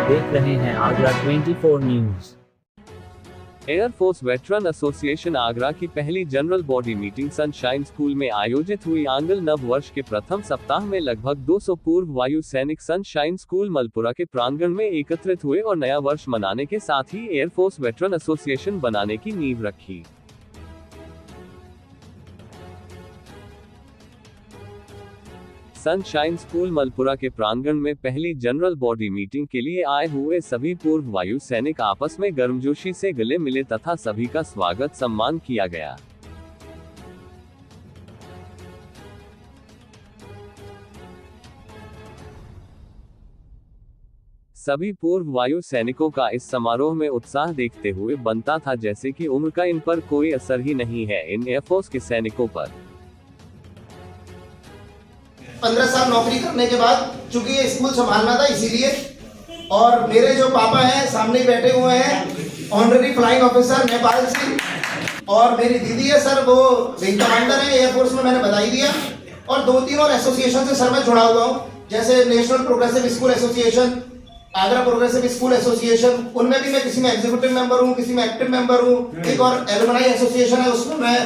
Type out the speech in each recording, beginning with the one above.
देख रहे हैं Agra 24 news. Air force veteran association Agra की पहली general body meeting sunshine school में आयोजित हुई। आंग्ल नव वर्ष के प्रथम सप्ताह में लगभग 200 पूर्व वायु सैनिक सनशाइन स्कूल मलपुरा के प्रांगण में एकत्रित हुए और नया वर्ष मनाने के साथ ही एयरफोर्स वेटरन एसोसिएशन बनाने की नींव रखी। सनशाइन स्कूल मलपुरा के प्रांगण में पहली जनरल बॉडी मीटिंग के लिए आए हुए सभी पूर्व वायु सैनिक आपस में गर्मजोशी से गले मिले तथा सभी का स्वागत सम्मान किया गया। सभी पूर्व वायु सैनिकों का इस समारोह में उत्साह देखते हुए बनता था जैसे कि उम्र का इन पर कोई असर ही नहीं है। इन एयरफोर्स के सैनिकों पर 15 साल नौकरी करने के बाद चूंकि ये स्कूल संभालना था इसीलिए, और मेरे जो पापा हैं सामने बैठे हुए हैं, honorary flying officer Nepal Singh, और मेरी दीदी है सर, वो विंग कमांडर है एयरफोर्स में, मैंने बधाई दिया। और 2-3 और एसोसिएशन से सर मैं जुड़ा हुआ हूँ, जैसे national progressive school association, Agra progressive school association, उनमें भी मैं किसी में एग्जीक्यूटिव मेंबर हूँ, किसी में एक्टिव मेंबर हूँ। एक और एलुमनाई एसोसिएशन है, उसमें मैं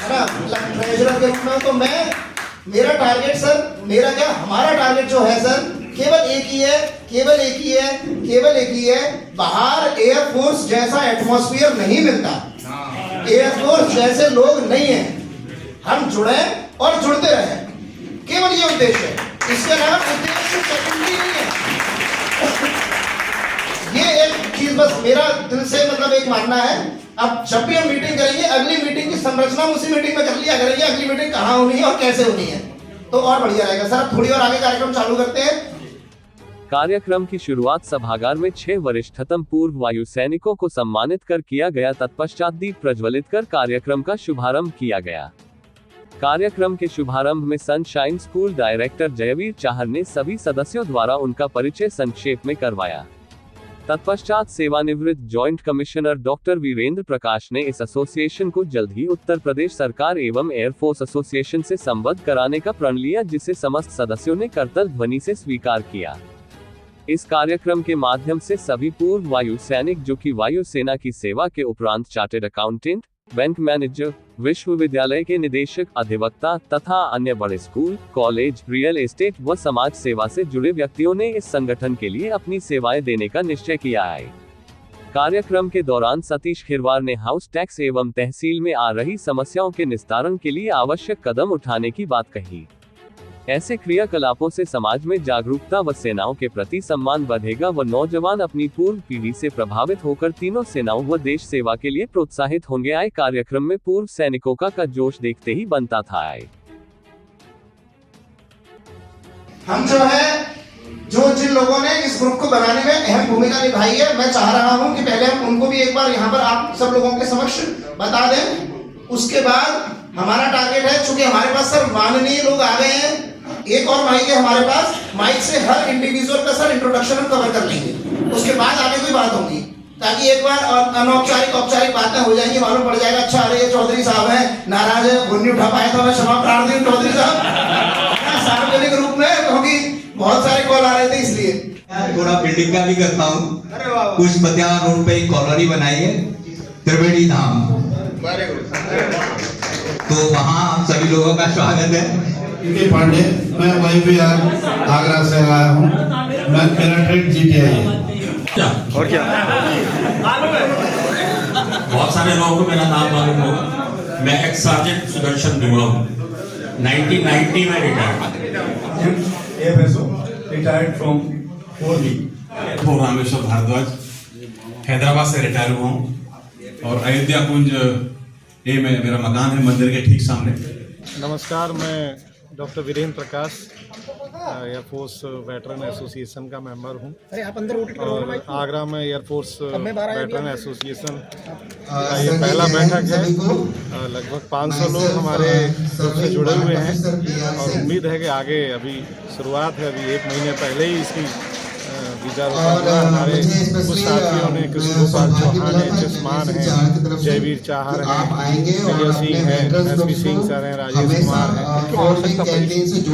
ट्रेजरर के रूप में हूँ। तो मैं मेरा टारगेट सर, मेरा क्या हमारा टारगेट जो है सर, केवल एक ही है, बाहर एयरफोर्स जैसा एटमॉस्फेयर नहीं मिलता, एयरफोर्स जैसे लोग नहीं हैं, हम जुड़े और जुड़ते रहे, केवल ये उद्देश्य है। इसके अलावा उद्देश्य सेकेंडरी नहीं है। ये एक चीज बस मेरा दिल से मतलब एक मानना है। अब जब भी हम मीटिंग करेंगे, अगली मीटिंग की संरचना उसी मीटिंग में कर लिया करेंगे, अगली मीटिंग कहाँ होनी है और कैसे होनी है, तो और बढ़िया रहेगा सर। थोड़ी और आगे कार्यक्रम चालू करते हैं। कार्यक्रम की शुरुआत सभागार में 6 वरिष्ठतम पूर्व वायु सैनिकों को सम्मानित कर किया गया। तत्पश्चात दीप प्रज्वलित कर कार्यक्रम का शुभारंभ किया गया। कार्यक्रम के शुभारंभ में sunshine school director Jaiveer Chahar ने सभी सदस्यों द्वारा उनका परिचय संक्षेप में करवाया। तत्पश्चात सेवानिवृत्त जॉइंट कमिश्नर डॉक्टर वीरेंद्र प्रकाश ने इस एसोसिएशन को जल्द ही उत्तर प्रदेश सरकार एवं एयरफोर्स एसोसिएशन से संबद्ध कराने का प्रण लिया, जिसे समस्त सदस्यों ने करतल ध्वनि से स्वीकार किया। इस कार्यक्रम के माध्यम से सभी पूर्व वायु सैनिक जो कि वायु सेना की सेवा के उपरांत चार्टर्ड अकाउंटेंट, बैंक मैनेजर, विश्वविद्यालय के निदेशक, अधिवक्ता तथा अन्य बड़े स्कूल, कॉलेज, रियल एस्टेट व समाज सेवा से जुड़े व्यक्तियों ने इस संगठन के लिए अपनी सेवाएं देने का निश्चय किया है। कार्यक्रम के दौरान सतीश खिरवार ने हाउस टैक्स एवं तहसील में आ रही समस्याओं के निस्तारण के लिए आवश्यक कदम उठाने की बात कही। ऐसे क्रियाकलापों से समाज में जागरूकता व सेनाओं के प्रति सम्मान बढ़ेगा व नौजवान अपनी पूर्व पीढ़ी से प्रभावित होकर तीनों सेनाओं व देश सेवा के लिए प्रोत्साहित होंगे। आए कार्यक्रम में पूर्व सैनिकों का जोश देखते ही बनता था। हम जो है, जिन लोगों ने इस ग्रुप को बनाने में अहम भूमिका निभाई है, मैं चाह रहा हूं कि पहले हम उनको भी एक बार यहाँ पर आप सब लोगों के समक्ष बता दें। उसके बाद हमारा टारगेट है, चूंकि हमारे पास सर माननीय लोग आ गए हैं, एक और माइक है हमारे पास, माइक से हर इंडिविजुअल का सर इंट्रोडक्शन हम कवर कर लेंगे, उसके बाद आगे कोई बात होगी, ताकि एक बार अनौपचारिक औपचारिक बातें हो जाएंगी, मालूम पड़ जाएगा अच्छा अरे ये चौधरी साहब हैं, नाराज है, भूल नहीं उठा पाया था, मैं क्षमा प्रार्थी हूं चौधरी साहब, सार्वजनिक रूप में, क्योंकि बहुत सारे कॉल आ रहे थे इसलिए। थोड़ा बिल्डिंग का भी करता हूँ, कुछ बतिया रोड पे कॉलोनी बनाई है, त्रिवेणी धाम, तो वहाँ सभी लोगों का स्वागत है। पांडे, मैं वहीं भी आगरा से आया हूँ, मैं मेरा ट्रेड GTI है। और क्या बहुत सारे लोगों को मेरा नाम मालूम होगा। मैं एक्स सार्जेंट सुदर्शन दुआ हूँ, 1990 में retired from 4B। Rameshwar Bhardwaj, Hyderabad से रिटायर हुआ हूँ, और अयोध्या कुंज ए में मेरा मकान है, मंदिर के ठीक सामने। नमस्कार, मैं डॉक्टर वीरेंद्र प्रकाश, एयरफोर्स वेटरन एसोसिएशन का मेंबर हूँ, और आगरा में एयरफोर्स वेटरन एसोसिएशन का ये पहला बैठक है। लगभग 500 लोग हमारे ग्रुप से जुड़े हुए हैं, और उम्मीद है कि आगे, अभी शुरुआत है, अभी 1 महीने पहले ही इसकी ध्वजारोहण हुआ। हमारे कुछ साथियों ने, कृष्ण गोपाल चौहान है, चश्मान है, जयवीर चाहर है, विजय सिंह है, एसपी सिंह सर हैं, राजेश कुमार है।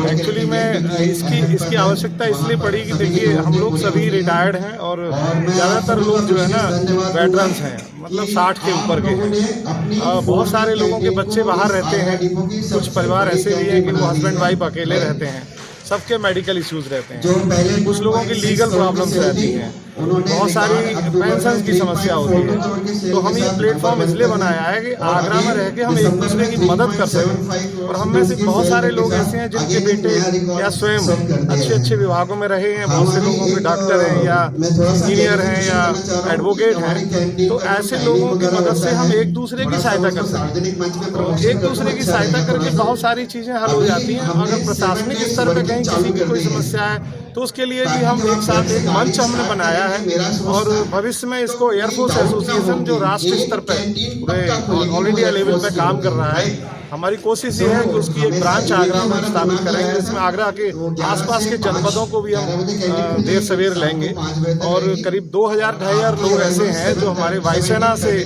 एक्चुअली मैं इसकी आवश्यकता इसलिए पड़ी कि देखिए हम लोग सभी रिटायर्ड हैं और ज़्यादातर लोग जो है ना वेटरन्स हैं, मतलब 60 के ऊपर के हैं। बहुत सारे लोगों के बच्चे बाहर रहते हैं, कुछ परिवार ऐसे भी हैं कि वो हस्बैंड वाइफ अकेले रहते हैं, सबके मेडिकल इश्यूज रहते हैं, कुछ लोगों की लीगल प्रॉब्लम्स रहती हैं, बहुत सारी पेंशन की समस्या होती है। तो हम ये प्लेटफॉर्म इसलिए बनाया है कि आगरा में रह के हम एक दूसरे की मदद कर सकें। और हम में से बहुत सारे लोग ऐसे हैं जिनके बेटे या स्वयं अच्छे अच्छे विभागों में रहे हैं, बहुत से लोगों के डॉक्टर हैं या इंजीनियर हैं या एडवोकेट हैं। तो ऐसे लोगों की मदद से हम एक दूसरे की सहायता कर सकें। एक दूसरे की सहायता करके बहुत सारी चीज़ें हल हो जाती हैं। अगर प्रशासनिक स्तर पर कहीं किसी की कोई समस्या है तो उसके लिए भी हम एक साथ एक मंच हमने बनाया है और भविष्य में इसको एयरफोर्स एसोसिएशन जो राष्ट्रीय स्तर पर पूरे ऑल इंडिया लेवल पे काम कर रहा है, हमारी कोशिश ये है कि उसकी एक ब्रांच आगरा में स्थापित करेंगे, जिसमें आगरा के आसपास के जनपदों को भी हम देर सवेर लेंगे। और करीब 2000-2500 लोग ऐसे हैं जो हमारे वायुसेना से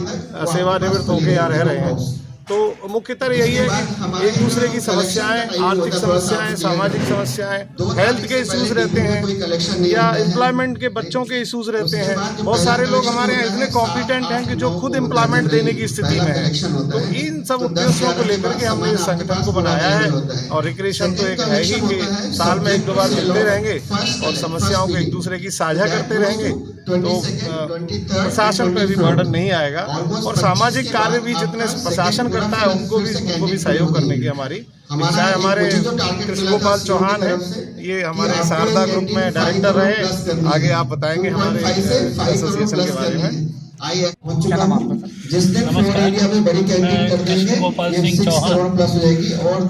सेवानिवृत्त होकर यहाँ रह रहे हैं। तो मुख्यतः यही है कि एक दूसरे की समस्याएं, आर्थिक समस्याएं, सामाजिक समस्याएं, हेल्थ के इश्यूज रहते हैं या एम्प्लॉयमेंट के बच्चों के इश्यूज रहते हैं। बहुत सारे लोग हमारे यहाँ इतने कॉम्पिटेंट हैं कि जो खुद एम्प्लॉयमेंट देने की स्थिति में है। तो इन सब उद्देश्यों को लेकर के हमने इस संगठन को बनाया है। और रिक्रिएशन तो एक है ही कि साल में 1-2 बार मिलते रहेंगे और समस्याओं को एक दूसरे की साझा करते रहेंगे, तो प्रशासन पे भी बर्डन नहीं आएगा। और सामाजिक कार्य भी जितने प्रशासन करता है उनको भी सहयोग करने की हमारी इच्छा है। हमारे कृष्ण गोपाल चौहान है, ये हमारे शारदा ग्रुप में डायरेक्टर रहे। आगे आप बताएंगे हमारे एसोसिएशन के बारे में। क्या नाम आपका? जिस दिन मैं कृष्ण गोपाल सिंह चौहान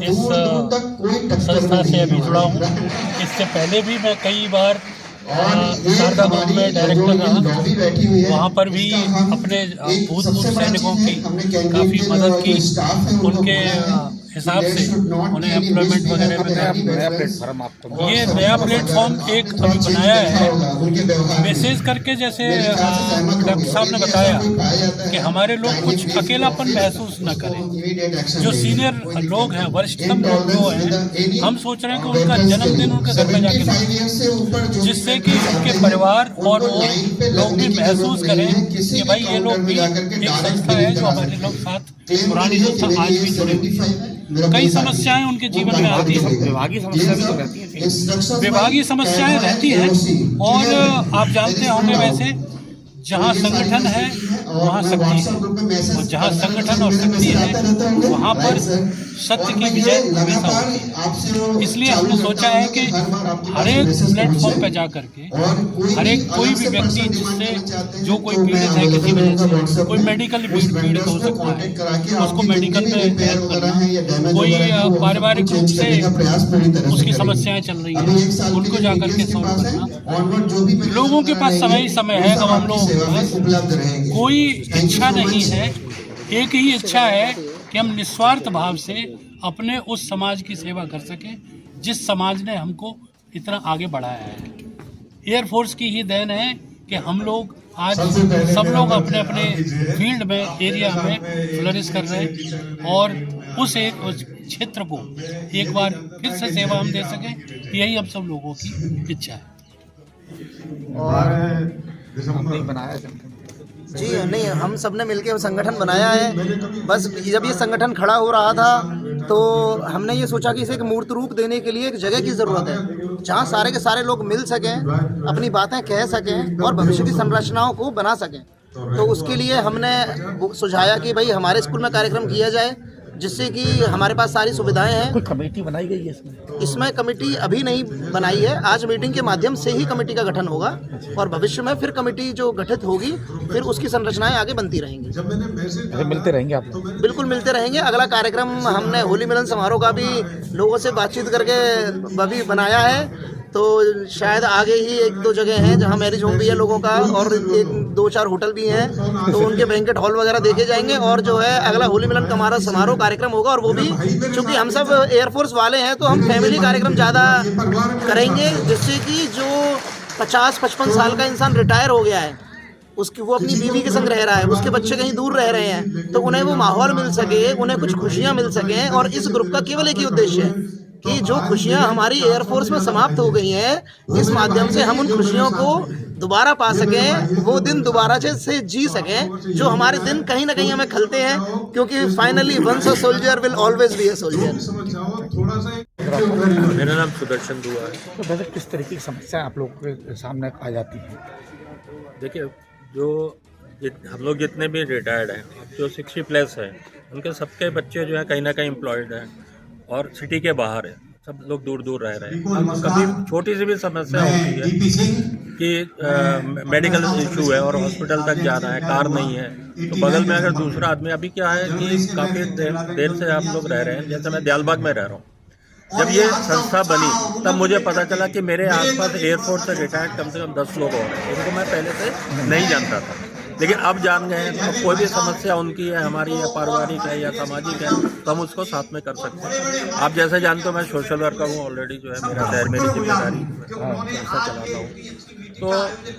इस संस्था से अभी जुड़ा हूँ। इससे पहले भी मैं कई बार शारदा ग्रुप में डायरेक्टर रहा, वहाँ पर भी अपने भूतपूर्व सैनिकों की काफ़ी मदद की, उनके हिसाब से उन्हें एम्प्लॉयमेंट वगैरह में नया प्लेटफॉर्म आपको ये नया प्लेटफॉर्म एक अभी बनाया है। विशेष करके जैसे डॉक्टर साहब ने बताया कि हमारे लोग कुछ अकेलापन महसूस न करें। जो सीनियर लोग हैं, वरिष्ठतम लोग जो हैं, हम सोच रहे हैं कि उनका जन्मदिन उनके घर में जाके मनाएं, जिससे कि उनके परिवार और वो लोग भी महसूस करें कि भाई ये लोग भी एक संस्था है जो हमारे लोग साथ पुरानी संस्था आज भी जुड़े हुई है। कई समस्याएं उनके जीवन में आती हैं, विभागीय समस्या भी तो रहती है। विभागीय समस्याएं रहती हैं और आप जानते होंगे वैसे जहाँ संगठन है वहाँ शक्ति है, और जहाँ संगठन और शक्ति है वहाँ पर सत्य की विजय हमेशा होती है। इसलिए हमने सोचा है कि हर एक प्लेटफॉर्म पर जा करके हर एक कोई भी व्यक्ति जिससे जो कोई पीड़ित है किसी वजह से, कोई मेडिकल पीड़ित हो सकता है, उसको मेडिकल में हेल्प करना, कोई पारिवारिक रूप से उसकी समस्याएं चल रही हैं उनको जा करके सॉल्व करना। लोगों के पास समय ही समय है, अब हम लोग कोई इच्छा नहीं है, एक ही इच्छा है कि हम निस्वार्थ भाव से अपने उस समाज की सेवा कर सकें जिस समाज ने हमको इतना आगे बढ़ाया है। एयरफोर्स की ही देन है कि हम लोग आज सब लोग अपने अपने फील्ड में, एरिया में फ्लरिश कर रहे हैं और उस क्षेत्र को एक बार फिर से सेवा हम दे सकें, यही हम सब लोगों की इच्छा है। बनाया जी नहीं, हम सब ने मिलकर संगठन बनाया है। बस जब ये संगठन खड़ा हो रहा था तो हमने ये सोचा कि इसे एक मूर्त रूप देने के लिए एक जगह की ज़रूरत है जहाँ सारे के सारे लोग मिल सकें, अपनी बातें कह सकें और भविष्य की संरचनाओं को बना सकें। तो उसके लिए हमने सुझाया कि भाई हमारे स्कूल में कार्यक्रम किया जाए जिससे कि हमारे पास सारी सुविधाएं हैं। कोई कमेटी बनाई गई है इसमें कमेटी अभी नहीं बनाई है। आज मीटिंग के माध्यम से ही कमेटी का गठन होगा और भविष्य में फिर कमेटी जो गठित होगी फिर उसकी संरचनाएं आगे बनती रहेंगी। मिलते रहेंगे आप लोग? बिल्कुल मिलते रहेंगे। अगला कार्यक्रम हमने होली मिलन समारोह का भी लोगों से बातचीत करके अभी बनाया है, तो शायद आगे ही 1-2 जगह हैं जहां मैरिज होम भी है लोगों का और 1-2-4 होटल भी हैं, तो उनके बैंकेट हॉल वगैरह देखे जाएंगे। और जो है अगला होली मिलन का हमारा समारोह कार्यक्रम होगा और वो भी चूँकि हम सब एयरफोर्स वाले हैं तो हम फैमिली कार्यक्रम ज़्यादा करेंगे, जिससे कि जो 50-55 साल का इंसान रिटायर हो गया है, उसकी वो अपनी बीवी के संग रह रहा है, उसके बच्चे कहीं दूर रह रहे हैं, तो उन्हें वो माहौल मिल सके, उन्हें कुछ खुशियाँ मिल सकें। और इस ग्रुप का केवल एक ही उद्देश्य है कि जो खुशियाँ हमारी एयरफोर्स में समाप्त हो गई हैं, इस माध्यम से हम उन खुशियों को दोबारा पा सकें, वो दिन दोबारा से जी सकें, जो हमारे दिन कहीं ना कहीं हमें खलते हैं, क्योंकि finally once a soldier will always be a soldier. मेरा नाम सुदर्शन दुआ है। तो वैसे किस तरीके की समस्या आप लोग के सामने आ जाती है? देखिए, हम लोग जितने भी रिटायर्ड हैं, जो 60+ हैं, उनके सबके बच्चे जो है कहीं ना कहीं एम्प्लॉयड हैं और सिटी के बाहर है, सब लोग दूर दूर रह रहे हैं। अब कभी छोटी सी भी समस्या होती है कि मेडिकल इशू है और हॉस्पिटल तक जाना है, कार नहीं है, तो बगल में अगर दूसरा आदमी, अभी क्या है कि काफ़ी देर से आप लोग रह रहे हैं, जैसे मैं दयालबाग में रह रहा हूँ। जब ये संस्था बनी तब मुझे पता चला कि मेरे आसपास एयरफोर्स से रिटायर्ड कम से कम 10 लोग और हैं, उनको मैं पहले से नहीं जानता था, लेकिन अब जान गए हैं। तो कोई भी समस्या उनकी है, हमारी है, पारिवारिक है या सामाजिक है, तो हम उसको साथ में कर सकते हैं। आप जैसे जानते हो, मैं सोशल वर्कर हूँ ऑलरेडी, जो है मेरा शहर मेरी जिम्मेदारी संस्था चलाता हूँ, तो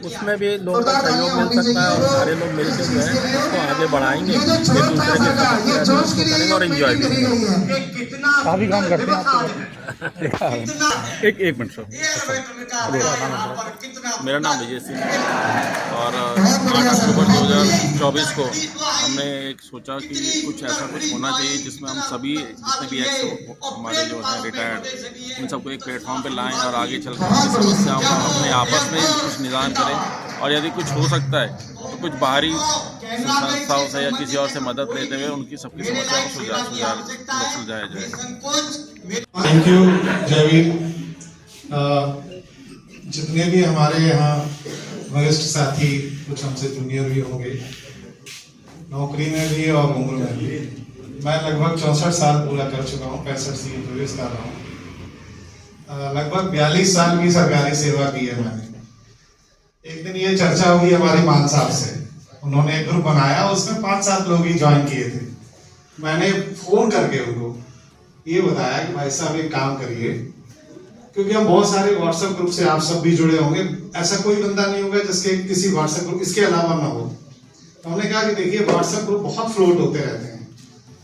उसमें भी लोगों का सहयोग मिल सकता है और सारे लोग मिलकर जो है उसको आगे बढ़ाएंगे, एक दूसरे के साथ करेंगे और एंजॉय करेंगे। काफ़ी काम करते हैं आप। एक मिनट सर, मेरा नाम विजय सिंह है और 8 अक्टूबर 2024 को हमने एक सोचा कि कुछ ऐसा कुछ होना चाहिए जिसमें हम सभी जितने भी एक्स हमारे जो हैं रिटायर्ड, उन सबको एक प्लेटफॉर्म पे लाएं और आगे चल कर उनकी समस्याओं का अपने आपस में कुछ निदान करें, और यदि कुछ हो सकता है तो कुछ बाहरी संस्थाओं से या किसी और से मदद लेते हुए उनकी सबकी समस्याओं को सुलझाया जाए। Thank you Jaiveer. जितने भी हमारे यहाँ वरिष्ठ साथी, कुछ हमसे जूनियर भी होंगे, नौकरी में भी और उम्र में भी, मैं लगभग 64 साल पूरा कर चुका हूँ, 65 से सर्विस कर रहा हूँ। लगभग 42 साल की सरकारी सेवा की है मैंने। एक दिन ये चर्चा हुई हमारे मान साहब से, उन्होंने एक ग्रुप बनाया, उसमें 5-7 लोग ही ज्वाइन किए थे। मैंने फोन करके उनको ये बताया कि भाई साहब एक काम करिए, क्योंकि हम बहुत सारे व्हाट्सएप ग्रुप से आप सब भी जुड़े होंगे, ऐसा कोई बंदा नहीं होगा जिसके किसी व्हाट्सएप ग्रुप इसके अलावा ना हो। तो हमने कहा कि देखिए व्हाट्सएप ग्रुप बहुत फ्लोट होते रहते हैं,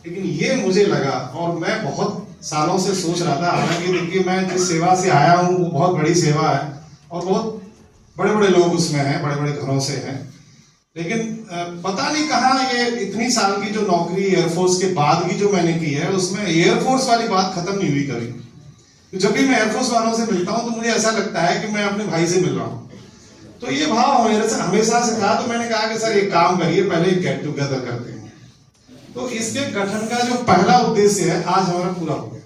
लेकिन ये मुझे लगा, और मैं बहुत सालों से सोच रहा था, हालांकि देखिए मैं जिस सेवा से आया हूँ वो बहुत बड़ी सेवा है और बहुत बड़े बड़े लोग उसमें हैं, बड़े बड़े घरों से हैं, लेकिन पता नहीं कहाँ ये इतनी साल की जो नौकरी एयरफोर्स के बाद की जो मैंने की है, उसमें एयरफोर्स वाली बात खत्म नहीं हुई कभी। तो जब भी मैं एयरफोर्स वालों से मिलता हूँ तो मुझे ऐसा लगता है कि मैं अपने भाई से मिल रहा हूँ। तो ये भाव मेरे से हमेशा से था। तो मैंने कहा कि सर एक काम करिए, पहले गेट टुगेदर करते हैं। तो इसके गठन का जो पहला उद्देश्य है आज हमारा पूरा हो गया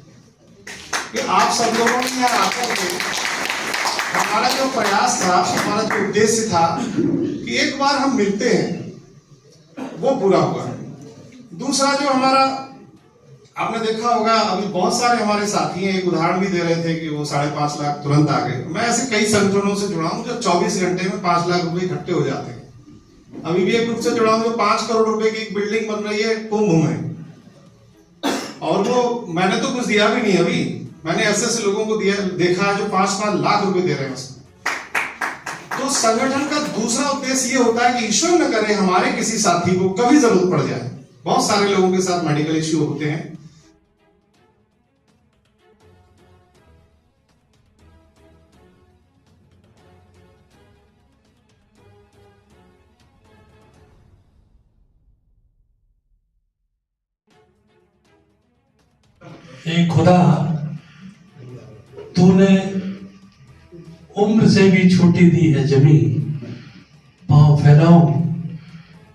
कि आप सब लोगों ने यहाँ आकर के हमारा जो प्रयास था, हमारा जो उद्देश्य था कि एक बार हम मिलते हैं, वो पूरा हुआ। दूसरा जो हमारा, आपने देखा होगा अभी बहुत सारे हमारे साथी हैं, एक उदाहरण भी दे रहे थे कि वो 5.5 लाख तुरंत आ गए। मैं ऐसे कई संगठनों से जुड़ा हूं जो 24 घंटे में 5 लाख रुपए इकट्ठे हो जाते हैं। अभी भी एक ग्रुप से जुड़ा हूं जो 5 करोड़ रुपए की एक बिल्डिंग बन रही है कुंभ में, और वो मैंने तो कुछ दिया भी नहीं, अभी मैंने ऐसे लोगों को दिया देखा है जो 5-5 लाख रुपए दे रहे हैं उसमें। तो संगठन का दूसरा उद्देश्य ये होता है कि ईश्वर न करे हमारे किसी साथी को कभी जरूरत पड़ जाए। बहुत सारे लोगों के साथ मेडिकल इश्यू होते हैं, हे खुदा, तूने उम्र से भी छोटी दी है जमीन, पांव फैलाऊं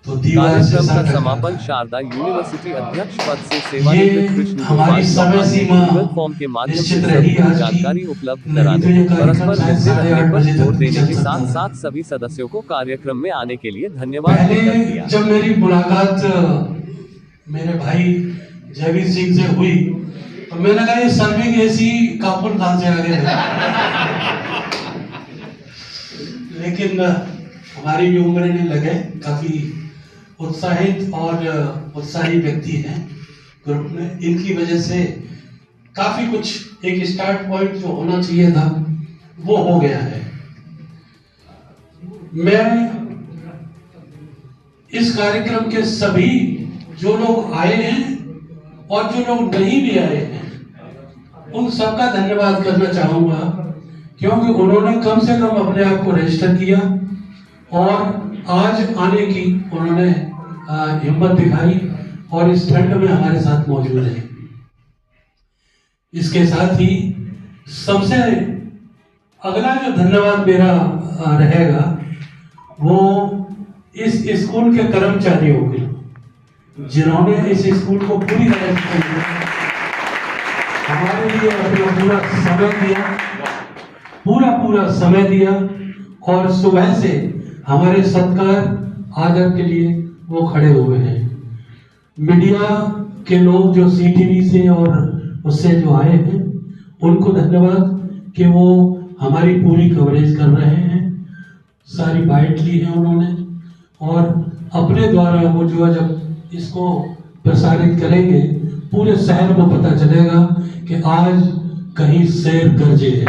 तो दीवार से कार्यक्रम का सट समापन शारदा यूनिवर्सिटी अध्यक्ष पद से सेवानिवृत्त कृष्ण हमारी समय सीमा फॉर्म के माध्यम से निश्चित रही। आज जानकारी उपलब्ध कराने, परस्पर मिलते रहने पर जोर देने के साथ साथ सभी सदस्यों को कार्यक्रम में आने के लिए धन्यवाद देकर दिया। जब मेरी मुलाकात मेरे भाई जयवीर सिंह से हुई तो मैंने कहा ये सर्विंग एसी कापुर कहां से आ गए। लेकिन हमारी भी उम्र नहीं लगे, काफी उत्साहित और उत्साही व्यक्ति हैं ग्रुप में। इनकी वजह से काफी कुछ एक स्टार्ट पॉइंट जो होना चाहिए था वो हो गया है। मैं इस कार्यक्रम के सभी जो लोग आए हैं और जो लोग नहीं भी आए हैं उन सबका धन्यवाद करना चाहूंगा, क्योंकि उन्होंने कम से कम अपने आप को रजिस्टर किया और आज आने की उन्होंने हिम्मत दिखाई और इस ठंड में हमारे साथ मौजूद है। इसके साथ ही सबसे अगला जो धन्यवाद मेरा रहेगा वो इस स्कूल के कर्मचारियों के, जिन्होंने इस स्कूल को पूरी तरह से हमारे लिए अपना पूरा समय दिया और सुबह से हमारे सत्कार आदर के लिए वो खड़े हुए हैं। मीडिया के लोग जो CTV से और उससे जो आए हैं उनको धन्यवाद कि वो हमारी पूरी कवरेज कर रहे हैं, सारी बाइट ली है उन्होंने और अपने द्वारा वो जो है जब इसको प्रसारित करेंगे पूरे शहर को पता चलेगा कि आज कहीं शेर गरजे है।